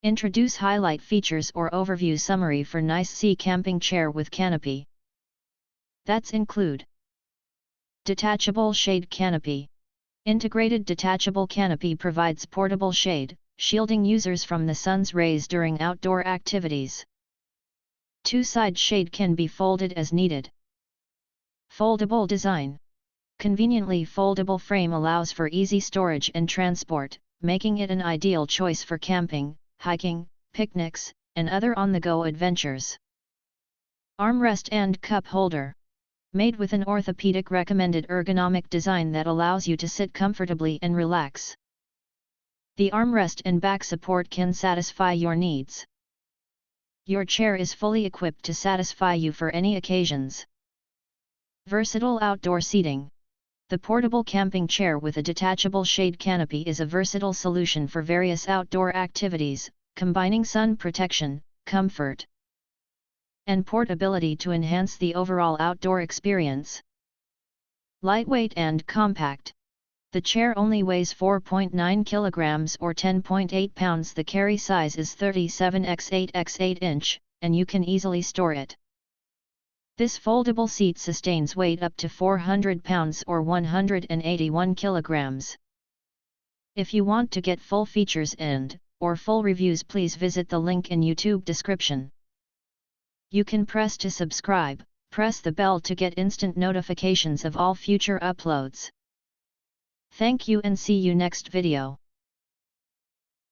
Introduce highlight features or overview summary for nice sea camping chair with canopy. That's include Detachable Shade Canopy. Integrated detachable canopy provides portable shade, shielding users from the sun's rays during outdoor activities. Two-side shade can be folded as needed. Foldable design. Conveniently foldable frame allows for easy storage and transport, making it an ideal choice for camping, hiking, picnics, and other on-the-go adventures. Armrest and cup holder. Made with an orthopedic recommended ergonomic design that allows you to sit comfortably and relax. The armrest and back support can satisfy your needs. Your chair is fully equipped to satisfy you for any occasions. Versatile outdoor seating. The portable camping chair with a detachable shade canopy is a versatile solution for various outdoor activities, combining sun protection, comfort, and portability to enhance the overall outdoor experience. Lightweight and compact. The chair only weighs 4.9 kilograms or 10.8 pounds. The carry size is 37x8x8 inch, and you can easily store it. This foldable seat sustains weight up to 400 pounds or 181 kilograms. If you want to get full features or full reviews, please visit the link in YouTube description. You can press to subscribe, press the bell to get instant notifications of all future uploads. Thank you and see you next video.